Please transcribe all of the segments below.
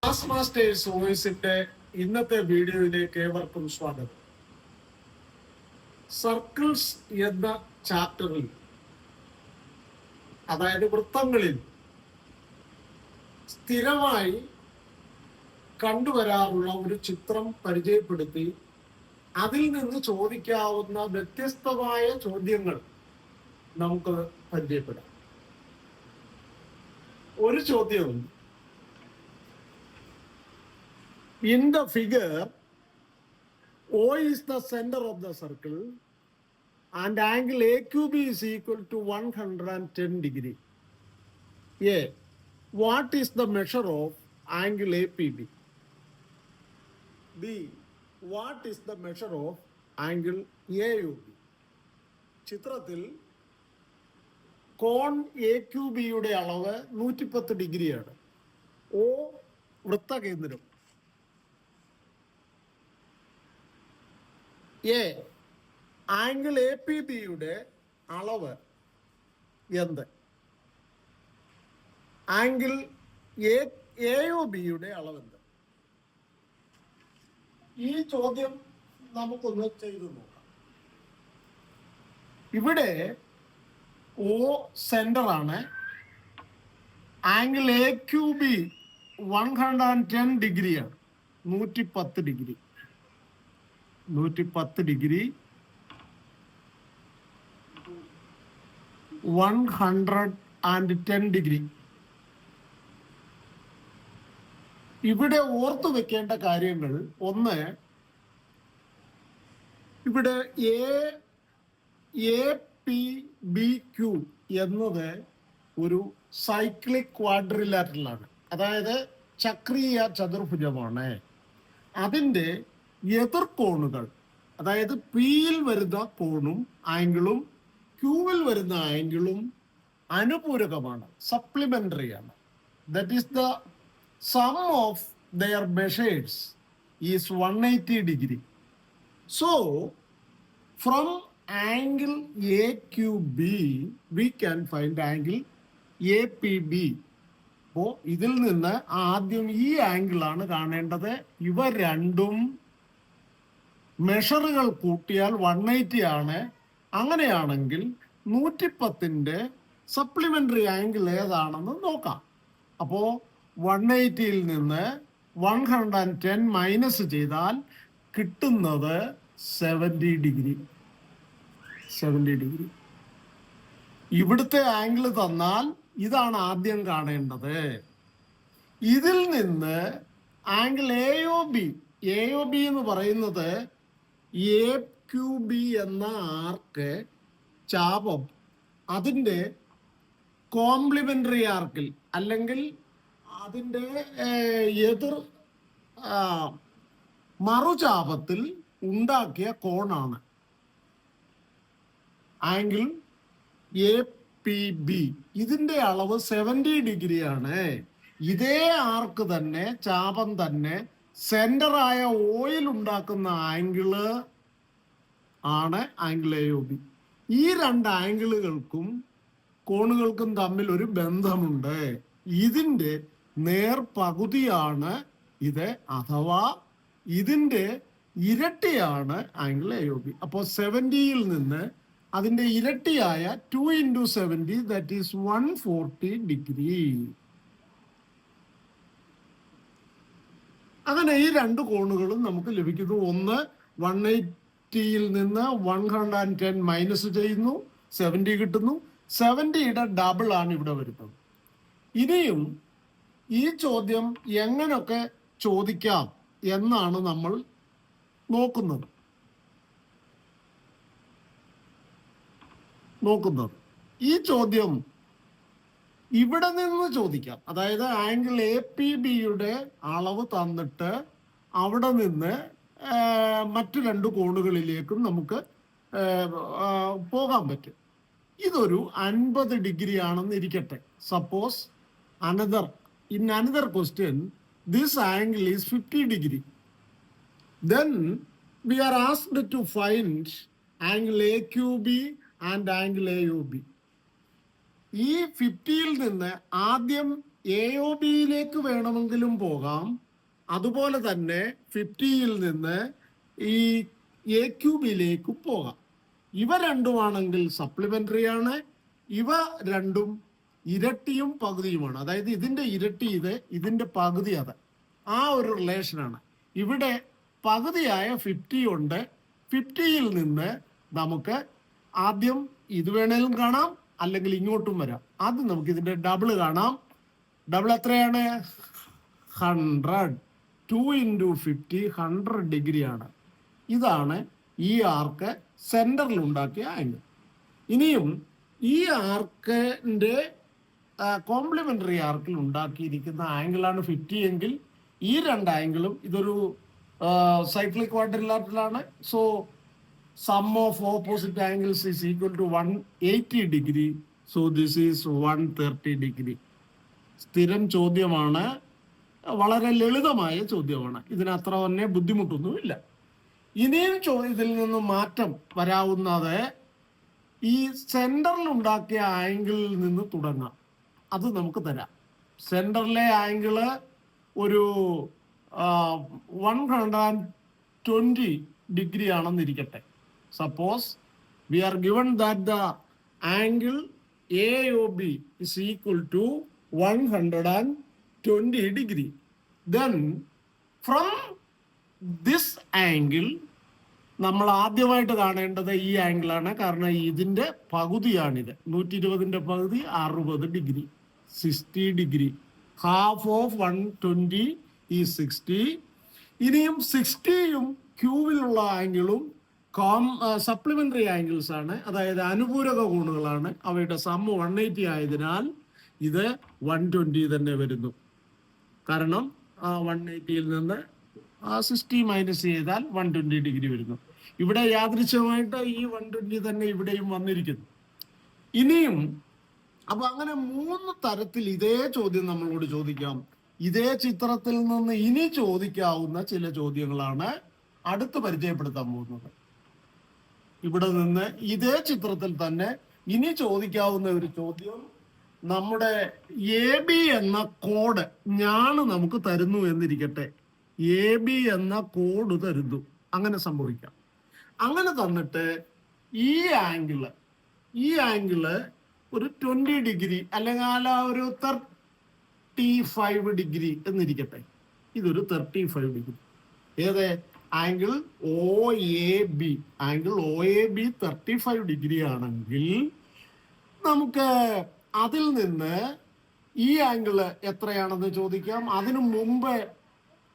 Class master's വോയിസിന്റെ ഇന്നത്തെ വീഡിയോയിലേക്ക് ഏവർക്കും സ്വാഗതം. സർക്കിൾസ് എന്ന ചാപ്റ്ററിൽ, അതായത് വൃത്തങ്ങളിൽ സ്ഥിരമായി കണ്ടുവരാറുള്ള ഒരു ചിത്രം പരിചയപ്പെടുത്തി അതിൽ നിന്ന് ചോദിക്കാവുന്ന വ്യത്യസ്തമായ ചോദ്യങ്ങൾ നമുക്ക് പരിചയപ്പെടാം. ഒരു ചോദ്യം, in the figure, O is the center of the circle and angle AQB is equal to 110 degree. A. What is the measure of angle APB? B. What is the measure of angle AUB? ചിത്രത്തിൽ കോൺ AQB-യുടെ അളവ് 110 ഡിഗ്രിയാണ്. O വൃത്തകേന്ദ്രം. A angle APB-യുടെ അളവ് എന്ത്? Angle AOB-യുടെ അളവ് എന്ത്? ഈ ചോദ്യം നമുക്കൊന്ന് ചെയ്തു നോക്കാം. ഇവിടെ O സെന്റർ ആണ്. ആംഗിൾ AQB 110 ഡിഗ്രിയാണ്. 110 ഡിഗ്രി 110 ഡിഗ്രി 110 ഡിഗ്രി. ഇവിടെ ഓർത്തു വെക്കേണ്ട കാര്യങ്ങൾ, ഒന്ന്, ഇവിടെ APBQ എന്നത് ഒരു സൈക്ലിക് ക്വാഡ്രിലാറ്ററലാണ്, അതായത് ചക്രീയ ചതുർഭുജമാണ്. അതിൻ്റെ എതിർകോണുകൾ, അതായത് പിയിൽ വരുന്ന കോണും ആംഗിളും ക്യൂവിൽ വരുന്ന ആംഗിളും അനുപൂരകമാണ്, സപ്ലിമെന്ററി ആണ്. That is the sum of their measures is 180 degree. So from angle AQB we can find angle APB. അപ്പോൾ ഇതിൽ നിന്ന് ആദ്യം ഈ ആംഗിളാണ് കാണേണ്ടത്. ഇവ രണ്ടും മെഷറുകൾ കൂട്ടിയാൽ 180 ആണ്. അങ്ങനെയാണെങ്കിൽ 110ന്റെ സപ്ലിമെന്ററി ആംഗിൾ ഏതാണെന്ന് നോക്കാം. അപ്പോൾ 180യിൽ നിന്ന് 110 മൈനസ് ചെയ്താൽ കിട്ടുന്നത് 70 ഡിഗ്രി. 70 ഡിഗ്രി. ഇവിടുത്തെ ആംഗിൾ തന്നാൽ ഇതാണ് ആദ്യം കാണേണ്ടത്. ഇതിൽ നിന്ന് ആംഗിൾ AOB എന്ന് പറയുന്നത് AQB എന്ന ആർക്ക് ചാപം, അതിൻ്റെ കോംപ്ലിമെന്ററി ആർക്കിൽ അല്ലെങ്കിൽ അതിൻ്റെ മറുചാപത്തിൽ ഉണ്ടാക്കിയ കോണാണ് ആംഗിൾ APB. ഇതിൻ്റെ അളവ് 70 ഡിഗ്രിയാണ്. ഇതേ ആർക്ക് തന്നെ, ചാപം തന്നെ, സെന്ററായ ഓയിൽ ഉണ്ടാക്കുന്ന ആംഗിള് ആണ് ആംഗിൾ AOB. ഈ രണ്ട് ആംഗിളുകൾക്കും കോണുകൾക്കും തമ്മിൽ ഒരു ബന്ധമുണ്ട്. ഇതിൻ്റെ നേർപകുതിയാണ് ഇത്, അഥവാ ഇതിൻ്റെ ഇരട്ടിയാണ് ആംഗിൾ AOB. അപ്പോൾ 70യിൽ നിന്ന് അതിൻ്റെ ഇരട്ടിയായ 2 × 70, ദാറ്റ് ഈസ് 140 ഡിഗ്രി. അങ്ങനെ ഈ രണ്ട് കോണുകളും നമുക്ക് ലഭിക്കുന്നു. ഒന്ന് 180യിൽ നിന്ന് 110 മൈനസ് ചെയ്യുന്നു, 70 കിട്ടുന്നു. 70യുടെ ഡബിൾ ആണ് ഇവിടെ വരുന്നത്. ഇനിയും ഈ ചോദ്യം എങ്ങനെയൊക്കെ ചോദിക്കാം എന്നാണ് നമ്മൾ നോക്കുന്നത്. ഈ ചോദ്യം ഇവിടെ നിന്ന് ചോദിക്കാം. അതായത് ആംഗിൾ APB-യുടെ അളവ് തന്നിട്ട് അവിടെ നിന്ന് മറ്റു രണ്ട് കോണുകളിലേക്കും നമുക്ക് പോകാൻ പറ്റും. ഇതൊരു 50 ഡിഗ്രി ആണെന്ന് ഇരിക്കട്ടെ. Suppose in another question this angle is 50 degree. Then we are asked to find angle AQB and angle AOB. ഈ 50യിൽ നിന്ന് ആദ്യം AOBയിലേക്ക് വേണമെങ്കിലും പോകാം, അതുപോലെ തന്നെ 50യിൽ നിന്ന് ഈ AQBയിലേക്ക് പോകാം. ഇവ രണ്ടുമാണെങ്കിൽ സപ്ലിമെന്ററി ആണ്, ഇവ രണ്ടും ഇരട്ടിയും പകുതിയുമാണ്. അതായത് ഇതിന്റെ ഇരട്ടി ഇത്, ഇതിന്റെ പകുതി അത്, ആ ഒരു റിലേഷനാണ്. ഇവിടെ പകുതിയായ 50 ഉണ്ട്. 50യിൽ നിന്ന് നമുക്ക് ആദ്യം ഇത് വേണേലും കാണാം, അല്ലെങ്കിൽ ഇങ്ങോട്ടും വരാം. ആദ്യം നമുക്ക് ഇതിന്റെ ഡബിൾ കാണാം. ഡബിൾ എത്രയാണ്? 100. 2 × 50 100 ഡിഗ്രിയാണ്. ഇതാണ് ഈ ആർക്ക് സെന്ററിൽ ഉണ്ടാക്കിയ ആംഗിൾ. ഇനിയും ഈ ആർക്കിന്റെ കോംപ്ലിമെന്ററി ആർക്കിൽ ഉണ്ടാക്കിയിരിക്കുന്ന ആംഗിളാണ് 50 എങ്കിൽ ഈ രണ്ട് ആംഗിളും ഇതൊരു സൈക്ലിക് ക്വാഡ്രിലാറ്ററലാണ്. So sum of opposite angles is equal to 180 degree. So this is 130 degree. സ്ഥിരം ചോദ്യമാണ്, വളരെ ലളിതമായ ചോദ്യമാണ്, ഇതിനത്ര തന്നെ ബുദ്ധിമുട്ടൊന്നുമില്ല. ഇനിയും ഇതിൽ നിന്ന് മാറ്റം വരാവുന്നത് ഈ സെന്ററിൽ ഉണ്ടാക്കിയ ആംഗിളിൽ നിന്ന് തുടങ്ങാം. അത് നമുക്ക് തരാം. സെന്ററിലെ ആംഗിള് ഒരു 120 ഡിഗ്രി ആണെന്നിരിക്കട്ടെ. Suppose V are given that the angle AOB is equal to 120 degree. Then from this angle നമ്മൾ ആദ്യമായിട്ട് കാണേണ്ടത് ഈ ആംഗിളാണ്. കാരണം ഇതിന്റെ പകുതിയാണിത്. 120ന്റെ പകുതി 60 ഡിഗ്രി, 60 ഡിഗ്രി. ഹാഫ് ഓഫ് 120 ഈ 60. ഇനിയും 60യും ക്യൂവിലുള്ള ആംഗിളും സപ്ലിമെന്ററി ആംഗിൾസ് ആണ്, അതായത് അനുപൂരക കോണുകളാണ്. അവയുടെ സം 180 ആയതിനാൽ ഇത് 120 തന്നെ വരുന്നു. കാരണം 180യിൽ നിന്ന് 60 മൈനസ് ചെയ്താൽ 120 ഡിഗ്രി വരുന്നു. ഇവിടെ യാദൃച്ഛികമായിട്ട് ഈ 120 തന്നെ ഇവിടെയും വന്നിരിക്കുന്നു. ഇനിയും അപ്പൊ അങ്ങനെ 3 തരത്തിൽ ഇതേ ചോദ്യം നമ്മളോട് ചോദിക്കാം. ഇതേ ചിത്രത്തിൽ നിന്ന് ഇനി ചോദിക്കാവുന്ന ചില ചോദ്യങ്ങളാണ് അടുത്ത് പരിചയപ്പെടുത്താൻ പോകുന്നത്. ഇവിടെ നിന്ന് ഇതേ ചിത്രത്തിൽ തന്നെ ഇനി ചോദിക്കാവുന്ന ഒരു ചോദ്യം, നമ്മുടെ AB എന്ന കോഡ് നമുക്ക് തരുന്നു എന്നിരിക്കട്ടെ. AB എന്ന കോഡ് തരുന്നു. അങ്ങനെ സംഭവിക്കാം. അങ്ങനെ തന്നിട്ട് ഈ ആംഗിള് ഒരു 20 ഡിഗ്രി അല്ലെങ്കിൽ ഒരു 35 ഡിഗ്രി എന്നിരിക്കട്ടെ. ഇതൊരു 35 ഡിഗ്രി. ഏത് ആംഗിൾ OAB 35 ഡിഗ്രി ആണെങ്കിൽ നമുക്ക് അതിൽ നിന്ന് ഈ ആംഗിള് എത്രയാണെന്ന് ചോദിക്കാം. അതിനു മുമ്പ്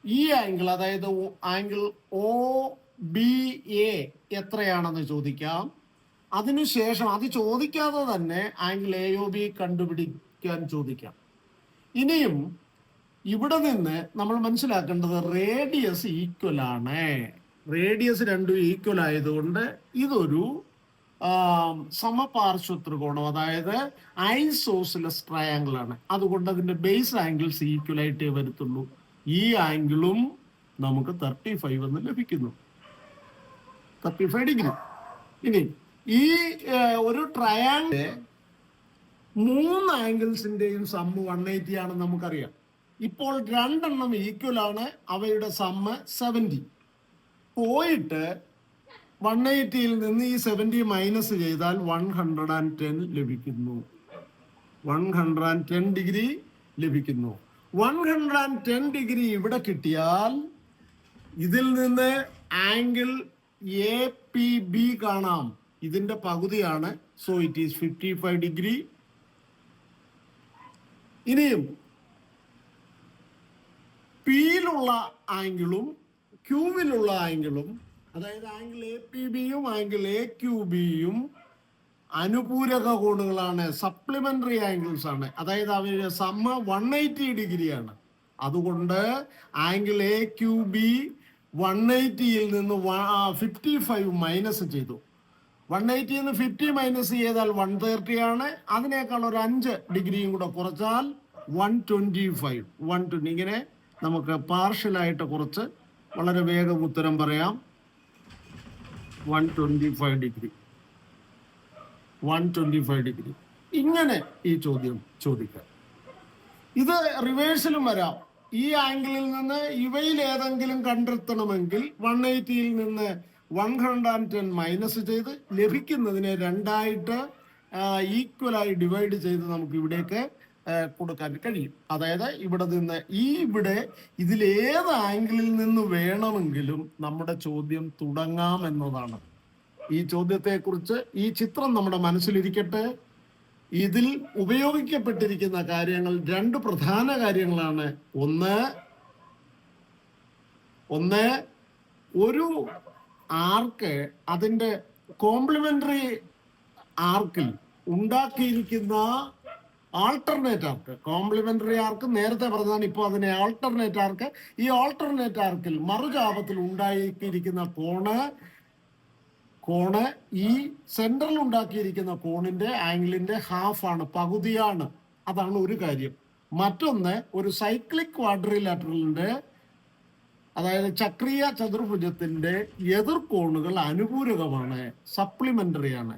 ഈ ആംഗിൾ, അതായത് ആംഗിൾ OBA എത്രയാണെന്ന് ചോദിക്കാം. അതിനുശേഷം അത് ചോദിക്കാതെ തന്നെ ആംഗിൾ AOB കണ്ടുപിടിക്കാൻ ചോദിക്കാം. ഇനിയും ഇവിടെ നിന്ന് നമ്മൾ മനസ്സിലാക്കേണ്ടത് റേഡിയസ് ഈക്വൽ ആണ്. റേഡിയസ് രണ്ടും ഈക്വൽ ആയതുകൊണ്ട് ഇതൊരു സമപാർശ്വ ത്രികോണം, അതായത് ഐസോസിലസ് ട്രയാങ്കിൾ ആണ്. അതുകൊണ്ട് അതിന്റെ ബേസ് ആംഗിൾസ് ഈക്വൽ ആയിട്ടേ വരത്തുള്ളൂ. ഈ ആംഗിളും നമുക്ക് 35 എന്ന് ലഭിക്കുന്നു, 35 ഡിഗ്രി. ഇനി ഈ ഒരു ട്രയാങ്കിൾ 3 ആംഗിൾസിന്റെയും സം 180 ആണെന്ന് നമുക്കറിയാം. ഇപ്പോൾ 2 എണ്ണം ഈക്വൽ ആണ്, അവയുടെ സമ്മ് 70. പോയിട്ട് 180യിൽ നിന്ന് ഈ 70 മൈനസ് ചെയ്താൽ 110 ലഭിക്കുന്നു. 110 ഡിഗ്രി ലഭിക്കുന്നു. 110 ഡിഗ്രി ഇവിടെ കിട്ടിയാൽ ഇതിൽ നിന്ന് ആംഗിൾ APB കാണാം. ഇതിന്റെ പകുതിയാണ്. So it is 55 degree. ഇനിയും പിയിലുള്ള ആംഗിളും ക്യൂവിലുള്ള ആംഗിളും, അതായത് ആംഗിൾ APBയും ആംഗിൾ AQBയും അനുപൂരക കോണുകളാണ്, സപ്ലിമെന്ററി ആംഗിൾസ് ആണ്. അതായത് അവരുടെ സമ്മ 180 ഡിഗ്രിയാണ്. അതുകൊണ്ട് ആംഗിൾ AQB 180യിൽ നിന്ന് 55 മൈനസ് ചെയ്തു. 180യിൽ നിന്ന് 50 മൈനസ് ചെയ്താൽ 130 ആണ്. അതിനേക്കാൾ ഒരു 5 ഡിഗ്രിയും കൂടെ കുറച്ചാൽ 125. 120. ഇങ്ങനെ നമുക്ക് പാർഷ്യലായിട്ട് കുറച്ച് വളരെ വേഗം ഉത്തരം പറയാം. 125 ഡിഗ്രി, 125 ഡിഗ്രി. ഇങ്ങനെ ഈ ചോദ്യം ചോദിക്കാം. ഇത് റിവേഴ്സിലും വരാം. ഈ ആംഗിളിൽ നിന്ന് ഇവയിൽ ഏതെങ്കിലും കണ്ടെത്തണമെങ്കിൽ 180യിൽ നിന്ന് 110 മൈനസ് ചെയ്ത് ലഭിക്കുന്നതിനെ രണ്ടായിട്ട് ഈക്വലായി ഡിവൈഡ് ചെയ്ത് നമുക്ക് ഇവിടേക്ക് കൊടുക്കാൻ കഴിയും. അതായത് ഇവിടെ നിന്ന് ഇവിടെ ഇതിലേത് ആംഗിളിൽ നിന്ന് വേണമെങ്കിലും നമ്മുടെ ചോദ്യം തുടങ്ങാം എന്നതാണ്. ഈ ചോദ്യത്തെക്കുറിച്ച് ഈ ചിത്രം നമ്മുടെ മനസ്സിലിരിക്കട്ടെ. ഇതിൽ ഉപയോഗിക്കപ്പെട്ടിരിക്കുന്ന കാര്യങ്ങൾ രണ്ട് പ്രധാന കാര്യങ്ങളാണ്. ഒന്ന് ഒരു ആർക്ക് അതിൻ്റെ കോംപ്ലിമെന്ററി ആർക്കിൽ ഉണ്ടാക്കിയിരിക്കുന്ന ആൾട്ടർനേറ്റ് ആർക്ക്, കോംപ്ലിമെന്ററി ആർക്ക് നേരത്തെ പറഞ്ഞതാണ്, ഇപ്പോൾ അതിനെ ആൾട്ടർനേറ്റ് ആർക്ക്. ഈ ആൾട്ടർനേറ്റ് ആർക്കിൽ മറുചാപത്തിൽ ഉണ്ടാക്കിയിരിക്കുന്ന കോണ് ഈ സെന്ററിൽ ഉണ്ടാക്കിയിരിക്കുന്ന കോണിന്റെ ആംഗിളിന്റെ ഹാഫാണ്, പകുതിയാണ്. അതാണ് ഒരു കാര്യം. മറ്റൊന്ന്, ഒരു സൈക്ലിക് ക്വാഡ്രിലാറ്ററലിന്റെ അതായത് ചക്രീയ ചതുർഭുജത്തിന്റെ എതിർകോണുകൾ അനുപൂരകമാണ്, സപ്ലിമെന്ററി ആണ്.